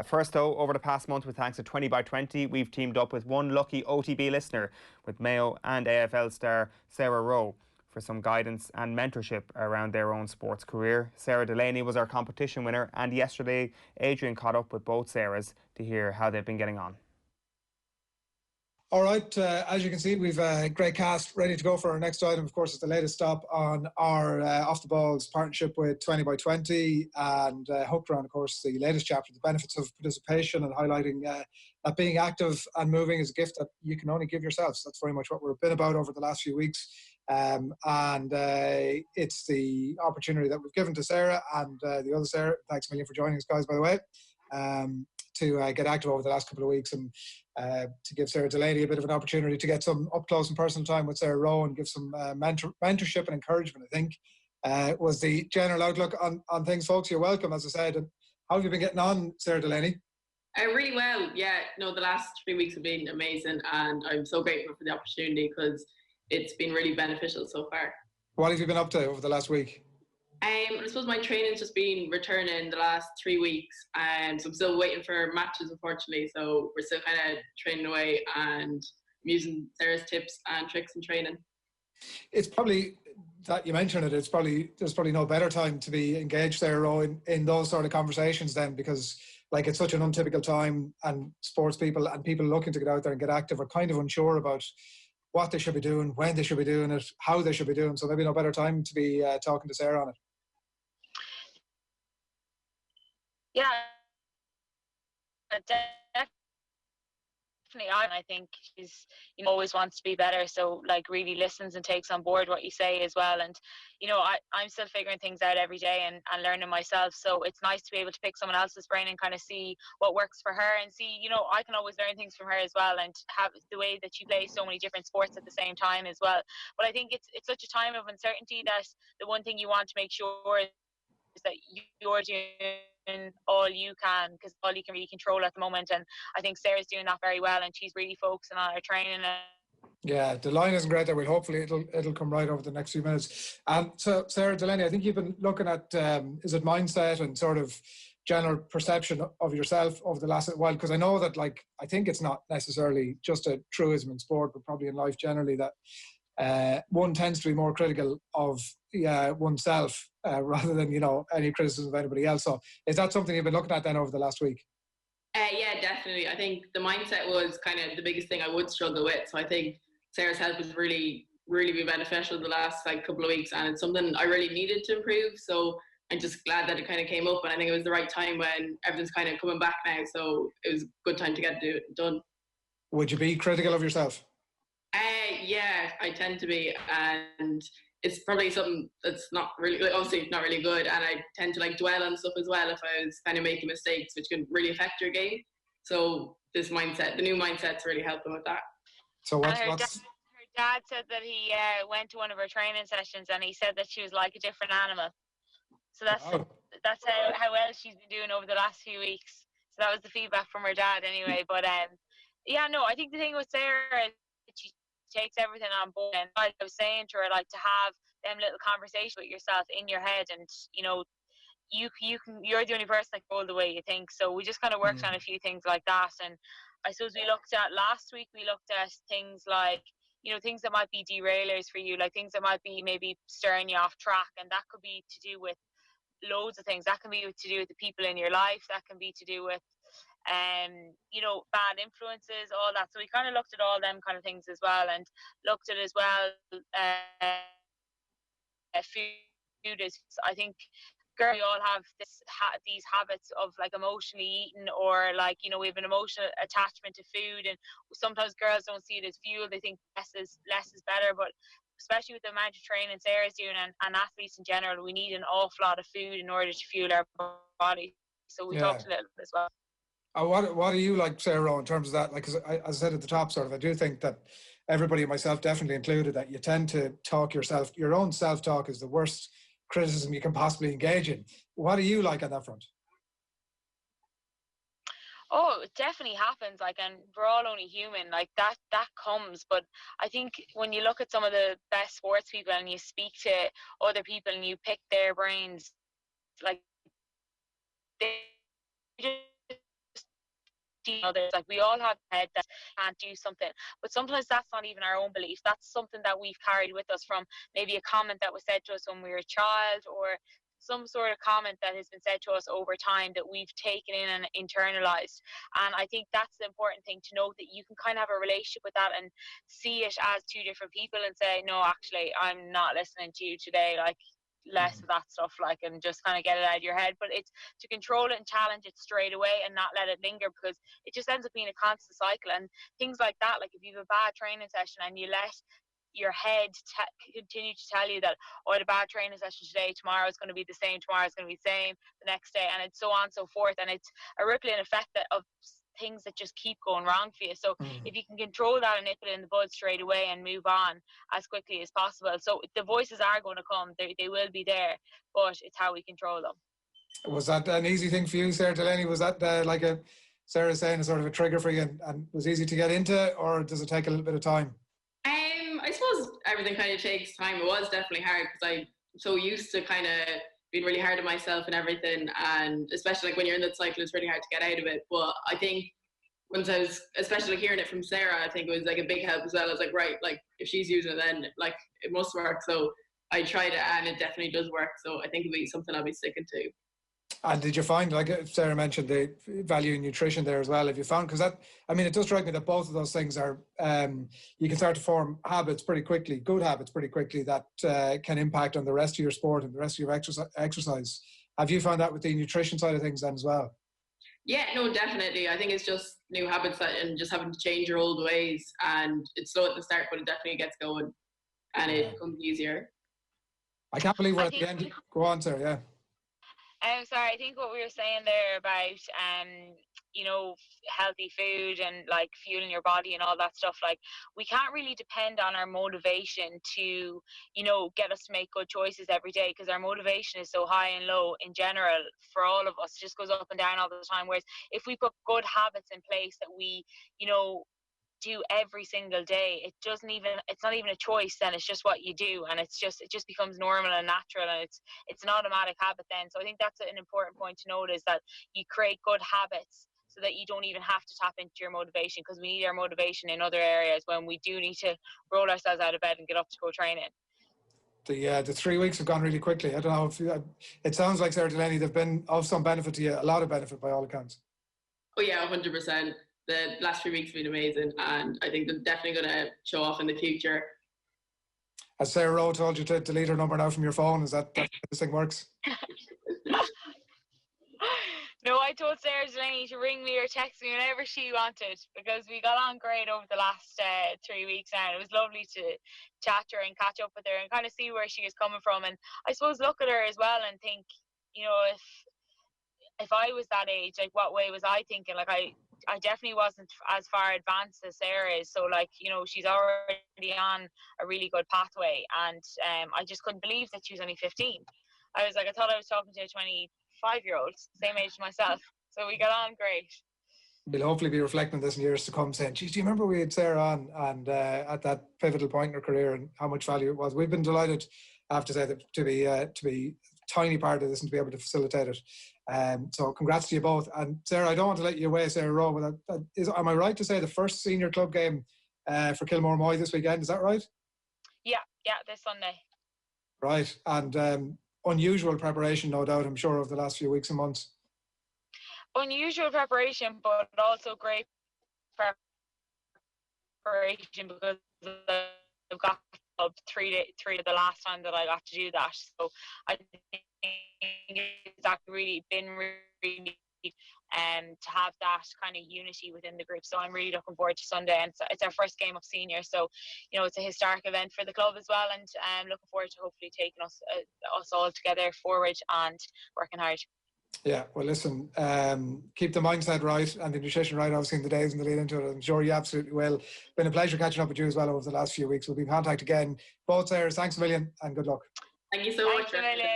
First, though, over the past month, with thanks to 20 by 20, we've teamed up with one lucky OTB listener with Mayo and AFL star Sarah Rowe for some guidance and mentorship around their own sports career. Sarah Delaney was our competition winner, and yesterday Adrian caught up with both Sarahs to hear how they've been getting on. All right, as you can see, we've a great cast ready to go for our next item. Of course, it's the latest stop on our Off the Balls partnership with 20 by 20 and hooked around, of course, the latest chapter, the benefits of participation, and highlighting that being active and moving is a gift that you can only give yourselves. That's very much what we've been about over the last few weeks. It's the opportunity that we've given to Sarah and the other Sarah. Thanks a million for joining us, guys, by the way. To get active over the last couple of weeks and to give Sarah Delaney a bit of an opportunity to get some up close and personal time with Sarah Rowe and give some mentorship and encouragement, I think, was the general outlook on things, folks. You're welcome, as I said. And how have you been getting on, Sarah Delaney? Really well, yeah. No, the last 3 weeks have been amazing, and I'm so grateful for the opportunity because it's been really beneficial so far. What have you been up to over the last week? I suppose my training's just been returning the last 3 weeks, and so I'm still waiting for matches, unfortunately. So we're still kind of training away and using Sarah's tips and tricks in training. It's probably that you mentioned it. There's probably no better time to be engaged, Sarah Rowe, in those sort of conversations then, because like it's such an untypical time, and sports people and people looking to get out there and get active are kind of unsure about what they should be doing, when they should be doing it, how they should be doing. So maybe no better time to be talking to Sarah on it. Yeah, definitely. I think she's always wants to be better, so like really listens and takes on board what you say as well. And I'm still figuring things out every day and learning myself, so it's nice to be able to pick someone else's brain and kind of see what works for her, and see I can always learn things from her as well, and have the way that she plays so many different sports at the same time as well. But I think it's such a time of uncertainty that the one thing you want to make sure is that you're doing all you can, because all you can really control at the moment. And I think Sarah's doing that very well, and she's really focusing on her training. Yeah, the line isn't great there. Well, hopefully it'll come right over the next few minutes. So Sarah Delaney, I think you've been looking at is it mindset and sort of general perception of yourself over the last while, because I know that I think it's not necessarily just a truism in sport, but probably in life generally, that one tends to be more critical of oneself rather than any criticism of anybody else. So is that something you've been looking at then over the last week? Yeah, definitely. I think the mindset was kind of the biggest thing I would struggle with. So I think Sarah's help has really, really been beneficial the last couple of weeks, and it's something I really needed to improve. So I'm just glad that it kind of came up, and I think it was the right time when everything's kind of coming back now. So it was a good time to get it done. Would you be critical of yourself? Yeah, I tend to be, and it's probably something that's not really, obviously it's not really good, and I tend to dwell on stuff as well if I was kind of making mistakes, which can really affect your game. So this mindset, the new mindset's really helping with that. So her dad said that he went to one of her training sessions, and he said that she was like a different animal. So that's how well she's been doing over the last few weeks. So that was the feedback from her dad anyway. But yeah, no, I think the thing with Sarah is that she takes everything on board, and I was saying to her, to have them little conversations with yourself in your head, and you're the only person that can go the way you think. So we just kind of worked on a few things like that. And I suppose last week we looked at things like things that might be derailers for you, like things that might be maybe stirring you off track, and that could be to do with loads of things. That can be to do with the people in your life, that can be to do with bad influences, all that. So we kind of looked at all them kind of things as well, and looked at as well food is, I think, girls, we all have these habits of emotionally eating, or we have an emotional attachment to food, and sometimes girls don't see it as fuel. They think less is better, but especially with the amount of training Sarah's doing, and athletes in general, we need an awful lot of food in order to fuel our body. So we talked a little bit as well. What do you like, Sarah Rowe, in terms of that? As I said at the top, I do think that everybody, myself definitely included, that you tend to talk yourself. Your own self-talk is the worst criticism you can possibly engage in. What do you like on that front? Oh, it definitely happens. And we're all only human. That comes. But I think when you look at some of the best sports people and you speak to other people and you pick their brains, they just others. Like, we all have a head that can't do something, but sometimes that's not even our own belief. That's something that we've carried with us from maybe a comment that was said to us when we were a child, or some sort of comment that has been said to us over time that we've taken in and internalized. And I think that's the important thing to note, that you can kind of have a relationship with that and see it as two different people and say, no, actually, I'm not listening to you today. Like, less of that stuff, like, and just kind of get it out of your head. But it's to control it and challenge it straight away and not let it linger, because it just ends up being a constant cycle. And things like that, like if you have a bad training session and you let your head continue to tell you that, oh, I had a bad training session today, tomorrow is going to be the same, tomorrow is going to be the same, the next day, and it's so on and so forth. And it's a rippling effect of things that just keep going wrong for you. So if you can control that and nip it in the bud straight away and move on as quickly as possible. So the voices are going to come, they will be there, but it's how we control them. Was that an easy thing for you, Sarah Delaney? Was that like Sarah saying, a sort of a trigger for you, and was easy to get into, or does it take a little bit of time? I suppose everything kind of takes time. It was definitely hard because I'm so used to kind of being really hard on myself and everything, and especially like when you're in that cycle, it's really hard to get out of it. But I think once I was, especially hearing it from Sarah, I think it was like a big help as well. I was like, right, like if she's using it, then like it must work. So I tried it, and it definitely does work. So I think it'll be something I'll be sticking to. And did you find, like Sarah mentioned, the value in nutrition there as well? Have you found, because that, I mean, it does strike me that both of those things are, you can start to form habits pretty quickly, good habits pretty quickly, that can impact on the rest of your sport and the rest of your exercise. Have you found that with the nutrition side of things then as well? Yeah, no, definitely. I think it's just new habits and just having to change your old ways. And it's slow at the start, but it definitely gets going and it becomes easier. I can't believe we're at the end. Go on, Sarah, yeah. Sorry, I think what we were saying there about, you know, healthy food and like fueling your body and all that stuff, like we can't really depend on our motivation to, you know, get us to make good choices every day, because our motivation is so high and low in general for all of us. It just goes up and down all the time. Whereas if we put good habits in place that we, you know, do every single day, it's not even a choice then, it's just what you do, and it just becomes normal and natural, and it's an automatic habit then. So I think that's an important point to note, is that you create good habits so that you don't even have to tap into your motivation, because we need our motivation in other areas when we do need to roll ourselves out of bed and get up to go training. The 3 weeks have gone really quickly. I don't know if it sounds like, Sarah Delaney, they've been of some benefit to you, a lot of benefit by all accounts. Oh yeah, 100%. The last 3 weeks have been amazing, and I think they're definitely going to show off in the future. Has Sarah Rowe told you to delete her number now from your phone? Is that how this thing works? No, I told Sarah Delaney to ring me or text me whenever she wanted, because we got on great over the last 3 weeks now. It was lovely to chat to her and catch up with her and kind of see where she is coming from, and I suppose look at her as well and think, you know, if I was that age, like what way was I thinking? Like I definitely wasn't as far advanced as Sarah is. So like, you know, she's already on a really good pathway, and I just couldn't believe that she was only 15. I was like, I thought I was talking to a 25-year-old, same age as myself. So we got on great. We'll hopefully be reflecting on this in years to come, saying, geez, do you remember we had Sarah on and at that pivotal point in her career, and how much value it was? We've been delighted, I have to say, that to be a tiny part of this and to be able to facilitate it. So congrats to you both. And Sarah, I don't want to let you away, Sarah Rowe, but am I right to say the first senior club game for Kilmore Moy this weekend? Is that right? Yeah, this Sunday. Right. And unusual preparation, no doubt, I'm sure, over the last few weeks and months. Unusual preparation, but also great preparation, because I've got up three the last time that I got to do that. So I think it's actually really been really to have that kind of unity within the group. So I'm really looking forward to Sunday, and it's our first game of senior, so you know, it's a historic event for the club as well, and I'm looking forward to hopefully taking us all together forward and working hard. Yeah, well, listen, keep the mindset right and the nutrition right, obviously, in the days and the lead into it. I'm sure you absolutely will. Been a pleasure catching up with you as well over the last few weeks. We'll be in contact again. Both Sarahs, thanks a million and good luck. Thank you so much. Thanks a million.